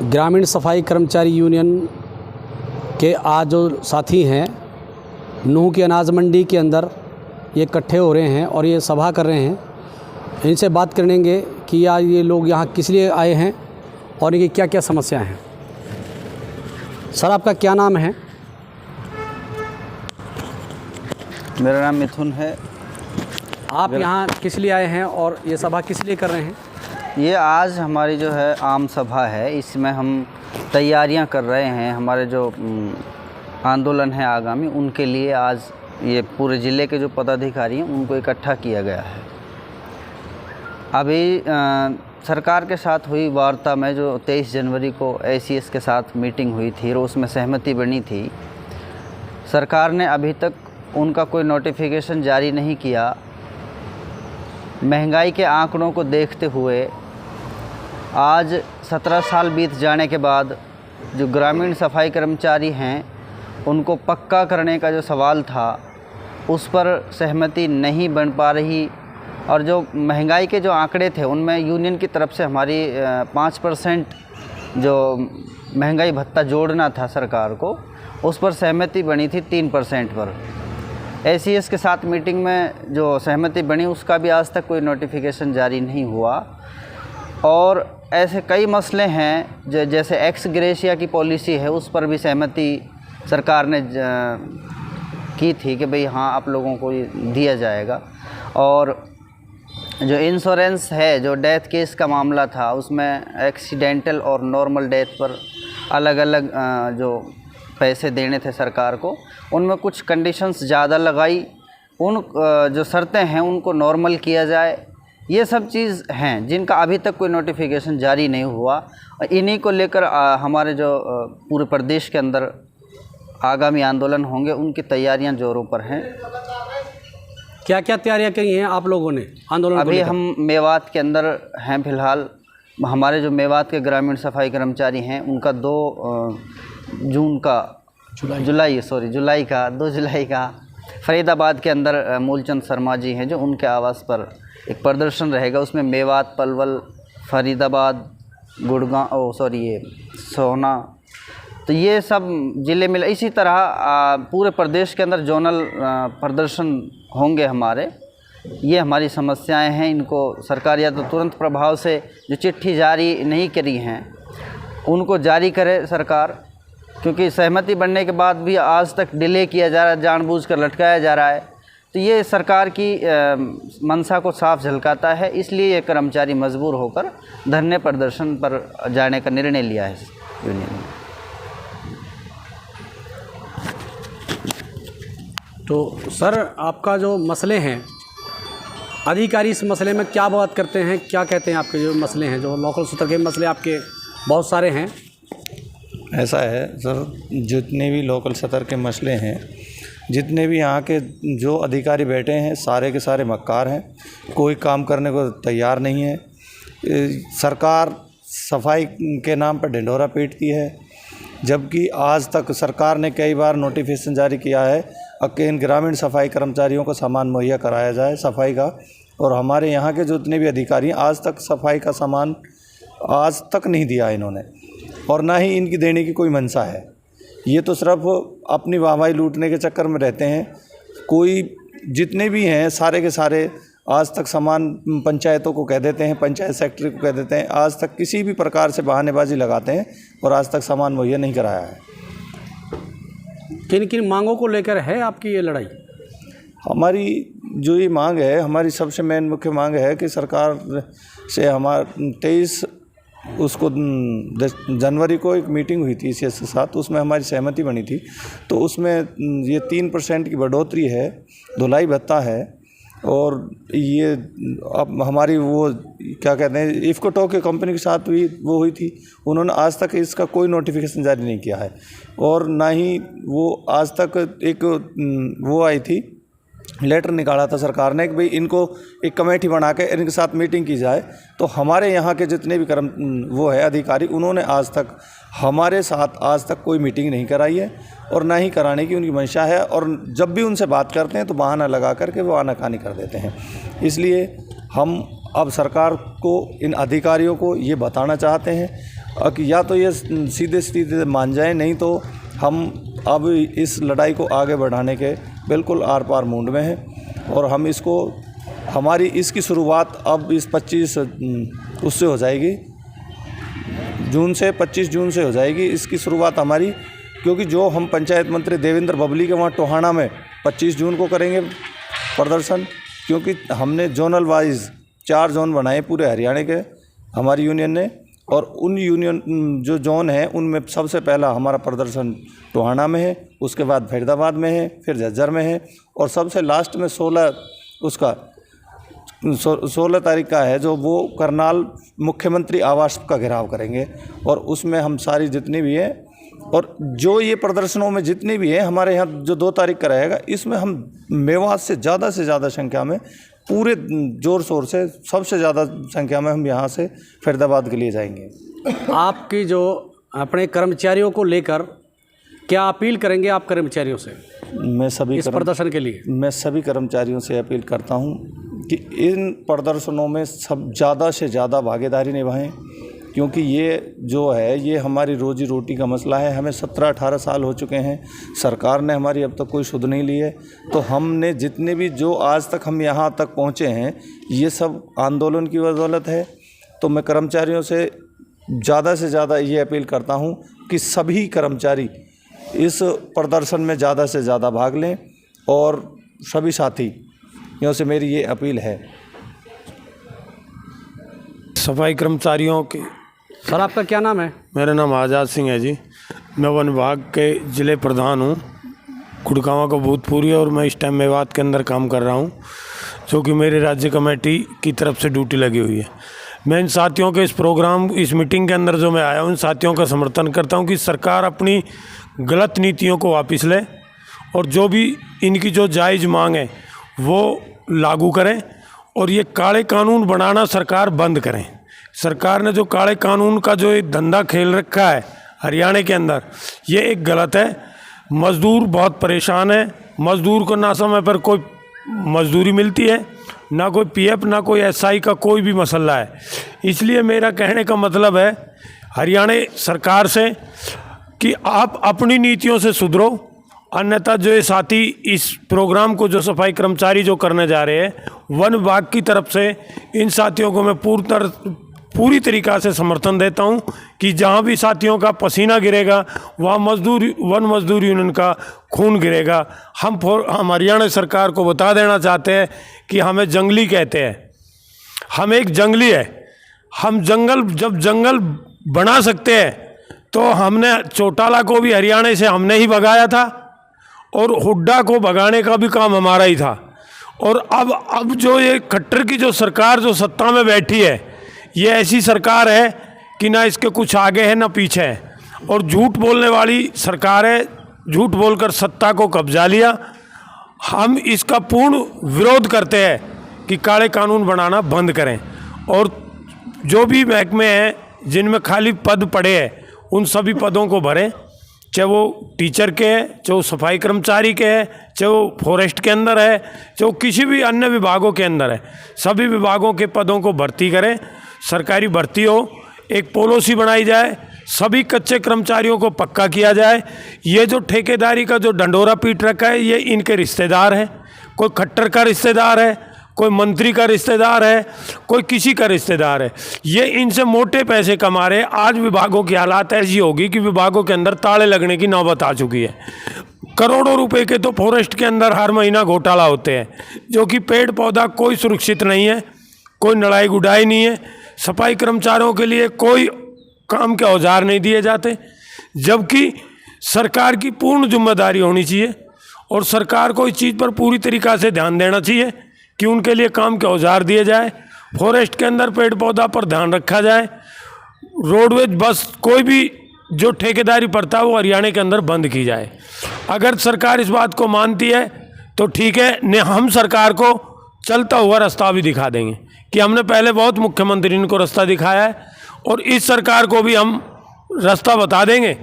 ग्रामीण सफाई कर्मचारी यूनियन के आज जो साथी हैं नूह की अनाज मंडी के अंदर ये इकट्ठे हो रहे हैं और ये सभा कर रहे हैं। इनसे बात करेंगे कि आज ये लोग यहाँ किस लिए आए हैं और इनकी क्या क्या समस्याएं हैं। सर, आपका क्या नाम है? मेरा नाम मिथुन है। आप यहाँ किस लिए आए हैं और ये सभा किस लिए कर रहे हैं? ये आज हमारी जो है आम सभा है, इसमें हम तैयारियां कर रहे हैं। हमारे जो आंदोलन है आगामी, उनके लिए आज ये पूरे ज़िले के जो पदाधिकारी हैं उनको इकट्ठा किया गया है। अभी सरकार के साथ हुई वार्ता में जो 23 जनवरी को ACS के साथ मीटिंग हुई थी और उसमें सहमति बनी थी। सरकार ने अभी तक उनका कोई नोटिफिकेशन जारी नहीं किया। महंगाई के आंकड़ों को देखते हुए आज 17 साल बीत जाने के बाद जो ग्रामीण सफाई कर्मचारी हैं उनको पक्का करने का जो सवाल था उस पर सहमति नहीं बन पा रही। और जो महंगाई के जो आंकड़े थे उनमें यूनियन की तरफ से हमारी 5% जो महंगाई भत्ता जोड़ना था सरकार को, उस पर सहमति बनी थी 3% पर। ACS के साथ मीटिंग में जो सहमति बनी उसका भी आज तक कोई नोटिफिकेशन जारी नहीं हुआ। और ऐसे कई मसले हैं जैसे एक्स ग्रेशिया की पॉलिसी है, उस पर भी सहमति सरकार ने की थी कि भाई हाँ आप लोगों को ये दिया जाएगा। और जो इंश्योरेंस है, जो डेथ केस का मामला था, उसमें एक्सीडेंटल और नॉर्मल डेथ पर अलग अलग जो पैसे देने थे सरकार को, उनमें कुछ कंडीशंस ज़्यादा लगाई। उन जो शर्तें हैं उनको नॉर्मल किया जाए। ये सब चीज़ हैं जिनका अभी तक कोई नोटिफिकेशन जारी नहीं हुआ। इन्हीं को लेकर हमारे जो पूरे प्रदेश के अंदर आगामी आंदोलन होंगे, उनकी तैयारियां जोरों पर हैं। क्या क्या तैयारियां की हैं आप लोगों ने आंदोलन को अभी लेकर? हम मेवात के अंदर हैं फ़िलहाल। हमारे जो मेवात के ग्रामीण सफाई कर्मचारी हैं उनका 2 जुलाई का फरीदाबाद के अंदर मूलचंद शर्मा जी हैं जो उनके आवास पर एक प्रदर्शन रहेगा। उसमें मेवात, पलवल, फरीदाबाद, गुड़गांव ये सोहना, तो ये सब ज़िले मिले। इसी तरह पूरे प्रदेश के अंदर जोनल प्रदर्शन होंगे हमारे। ये हमारी समस्याएं हैं। इनको सरकार या तो तुरंत प्रभाव से जो चिट्ठी जारी नहीं करी हैं उनको जारी करे सरकार, क्योंकि सहमति बनने के बाद भी आज तक डिले किया जा रहा है, जानबूझकर लटकाया जा रहा है। तो ये सरकार की मंशा को साफ झलकाता है। इसलिए ये कर्मचारी मजबूर होकर धरने प्रदर्शन पर जाने का निर्णय लिया है यूनियन ने। तो सर, आपका जो मसले हैं, अधिकारी इस मसले में क्या बात करते हैं, क्या कहते हैं? आपके जो मसले हैं, जो लोकल स्तर के मसले आपके बहुत सारे हैं। ऐसा है सर, जितने भी लोकल स्तर के मसले हैं, जितने भी यहाँ के जो अधिकारी बैठे हैं, सारे के सारे मक्कार हैं। कोई काम करने को तैयार नहीं है। सरकार सफाई के नाम पर ढिंढोरा पीटती है, जबकि आज तक सरकार ने कई बार नोटिफिकेशन जारी किया है कि इन ग्रामीण सफाई कर्मचारियों को सामान मुहैया कराया जाए सफाई का। और हमारे यहाँ के जितने भी अधिकारी हैं, आज तक सफाई का सामान आज तक नहीं दिया इन्होंने, और ना ही इनकी देने की कोई मंशा है। ये तो सिर्फ अपनी वाहवाही लूटने के चक्कर में रहते हैं। कोई जितने भी हैं सारे के सारे आज तक सामान पंचायतों को कह देते हैं, पंचायत सेक्रेटरी को कह देते हैं। आज तक किसी भी प्रकार से बहानेबाजी लगाते हैं और आज तक सामान मुहैया नहीं कराया है। किन किन मांगों को लेकर है आपकी ये लड़ाई? हमारी जो ये मांग है, हमारी सबसे मेन मुख्य मांग है कि सरकार से हमारा 23 जनवरी को एक मीटिंग हुई थी ACS के साथ, उसमें हमारी सहमति बनी थी। तो उसमें ये 3% की बढ़ोतरी है, धुलाई भत्ता है। और ये अब हमारी वो क्या कहते हैं, इफ्को के कंपनी के साथ भी वो हुई थी। उन्होंने आज तक इसका कोई नोटिफिकेशन जारी नहीं किया है, और ना ही वो आज तक एक वो आई थी, लेटर निकाला था सरकार ने कि भाई इनको एक कमेटी बना के इनके साथ मीटिंग की जाए। तो हमारे यहाँ के जितने भी वो है अधिकारी, उन्होंने आज तक हमारे साथ आज तक कोई मीटिंग नहीं कराई है और ना ही कराने की उनकी मंशा है। और जब भी उनसे बात करते हैं तो बहाना लगा करके वो आनाकानी कर देते हैं। इसलिए हम अब सरकार को, इन अधिकारियों को ये बताना चाहते हैं या तो ये सीधे सीधे मान जाएं, नहीं तो हम अब इस लड़ाई को आगे बढ़ाने के बिल्कुल आर पार मूड में हैं। और हम इसको हमारी इसकी शुरुआत अब इस 25 उससे हो जाएगी, जून से 25 जून से हो जाएगी इसकी शुरुआत हमारी, क्योंकि जो हम पंचायत मंत्री देवेंद्र बबली के वहाँ टोहाना में 25 जून को करेंगे प्रदर्शन, क्योंकि हमने जोनल वाइज 4 जोन बनाए पूरे हरियाणा के हमारी यूनियन ने, और उन यूनियन जो जोन है उनमें सबसे पहला हमारा प्रदर्शन टोहाना में है, उसके बाद फरीदाबाद में है, फिर झज्जर में है, और सबसे लास्ट में 16 तारीख का है जो वो करनाल मुख्यमंत्री आवास का घेराव करेंगे। और उसमें हम सारी जितनी भी है, और जो ये प्रदर्शनों में जितनी भी है हमारे यहाँ जो 2 तारीख का रहेगा, इसमें हम मेवात से ज़्यादा संख्या में पूरे ज़ोर शोर से सबसे ज़्यादा संख्या में हम यहाँ से फरीदाबाद के लिए जाएंगे। आपकी जो अपने कर्मचारियों को लेकर क्या अपील करेंगे आप कर्मचारियों से मैं सभी इस प्रदर्शन के लिए? मैं सभी कर्मचारियों से अपील करता हूँ कि इन प्रदर्शनों में सब ज़्यादा से ज़्यादा भागीदारी निभाएं, क्योंकि ये जो है ये हमारी रोजी रोटी का मसला है। हमें 17-18 साल हो चुके हैं, सरकार ने हमारी अब तक कोई सुध नहीं ली है। तो हमने जितने भी जो आज तक हम यहाँ तक पहुँचे हैं ये सब आंदोलन की बदौलत है। तो मैं कर्मचारियों से ज़्यादा ये अपील करता हूँ कि सभी कर्मचारी इस प्रदर्शन में ज़्यादा से ज़्यादा भाग लें, और सभी साथियों से मेरी ये अपील है। सफाई कर्मचारियों के सर आपका क्या नाम है? मेरा नाम आज़ाद सिंह है जी। मैं वन विभाग के ज़िले प्रधान हूँ, गुड़गांव का भूतपूर्व, और मैं इस टाइम मेवात के अंदर काम कर रहा हूँ, जो कि मेरे राज्य कमेटी की तरफ से ड्यूटी लगी हुई है। मैं इन साथियों के इस मीटिंग के अंदर जो मैं आया हूँ, उन साथियों का समर्थन करता हूँ कि सरकार अपनी गलत नीतियों को वापस ले, और जो भी इनकी जो जायज़ मांग है वो लागू करें, और ये काले कानून बनाना सरकार बंद करें। सरकार ने जो काले कानून का जो एक धंधा खेल रखा है हरियाणा के अंदर, ये एक गलत है। मज़दूर बहुत परेशान है, मज़दूर को ना समय पर कोई मजदूरी मिलती है, ना कोई पीएफ, ना कोई एसआई का कोई भी मसला है। इसलिए मेरा कहने का मतलब है हरियाणा सरकार से कि आप अपनी नीतियों से सुधरो, अन्यथा जो ये साथी इस प्रोग्राम को जो सफाई कर्मचारी जो करने जा रहे हैं, वन विभाग की तरफ से इन साथियों को मैं पूरी तरीक़ा से समर्थन देता हूं कि जहां भी साथियों का पसीना गिरेगा वहां वन मजदूर यूनियन का खून गिरेगा। हम हरियाणा सरकार को बता देना चाहते हैं कि हमें जंगली कहते हैं, हम एक जंगली है। हम जब जंगल बना सकते हैं तो हमने चौटाला को भी हरियाणा से हमने ही भगाया था, और हुड्डा को भगाने का भी काम हमारा ही था। और अब जो ये खट्टर की जो सरकार जो सत्ता में बैठी है, ये ऐसी सरकार है कि ना इसके कुछ आगे है ना पीछे है, और झूठ बोलने वाली सरकार है। झूठ बोलकर सत्ता को कब्जा लिया। हम इसका पूर्ण विरोध करते हैं कि काले कानून बनाना बंद करें, और जो भी महकमे हैं जिनमें खाली पद पड़े हैं उन सभी पदों को भरें, चाहे वो टीचर के हैं, चाहे वो सफाई कर्मचारी के हैं, चाहे वो फॉरेस्ट के अंदर है, चाहे वो किसी भी अन्य विभागों के अंदर है। सभी विभागों के पदों को भर्ती करें, सरकारी भर्ती हो, एक पॉलिसी बनाई जाए, सभी कच्चे कर्मचारियों को पक्का किया जाए। ये जो ठेकेदारी का जो डंडोरा पीट रखा है, ये इनके रिश्तेदार हैं। कोई खट्टर का रिश्तेदार है, कोई मंत्री का रिश्तेदार है, कोई किसी का रिश्तेदार है। ये इनसे मोटे पैसे कमा रहे। आज विभागों की हालात ऐसी होगी कि विभागों के अंदर ताले लगने की नौबत आ चुकी है। करोड़ों रुपए के तो फॉरेस्ट के अंदर हर महीना घोटाला होते हैं, जो कि पेड़ पौधा कोई सुरक्षित नहीं है, कोई लड़ाई गुडाई नहीं है। सफाई कर्मचारियों के लिए कोई काम के औजार नहीं दिए जाते, जबकि सरकार की पूर्ण जिम्मेदारी होनी चाहिए, और सरकार को इस चीज़ पर पूरी तरीक़ा से ध्यान देना चाहिए कि उनके लिए काम के औजार दिए जाए, फॉरेस्ट के अंदर पेड़ पौधा पर ध्यान रखा जाए, रोडवेज बस कोई भी जो ठेकेदारी पड़ता है वो हरियाणा के अंदर बंद की जाए। अगर सरकार इस बात को मानती है तो ठीक है, ने हम सरकार को चलता हुआ रास्ता भी दिखा देंगे कि हमने पहले बहुत मुख्यमंत्री को रास्ता दिखाया है, और इस सरकार को भी हम रास्ता बता देंगे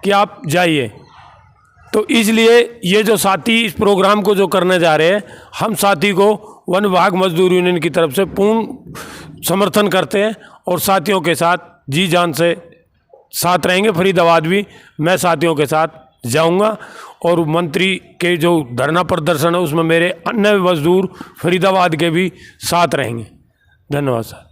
कि आप जाइए। तो इसलिए ये जो साथी इस प्रोग्राम को जो करने जा रहे हैं, हम साथी को वन विभाग मजदूर यूनियन की तरफ से पूर्ण समर्थन करते हैं, और साथियों के साथ जी जान से साथ रहेंगे। फरीदाबाद भी मैं साथियों के साथ जाऊंगा और मंत्री के जो धरना प्रदर्शन है उसमें मेरे अन्य मजदूर फरीदाबाद के भी साथ रहेंगे। धन्यवाद सर।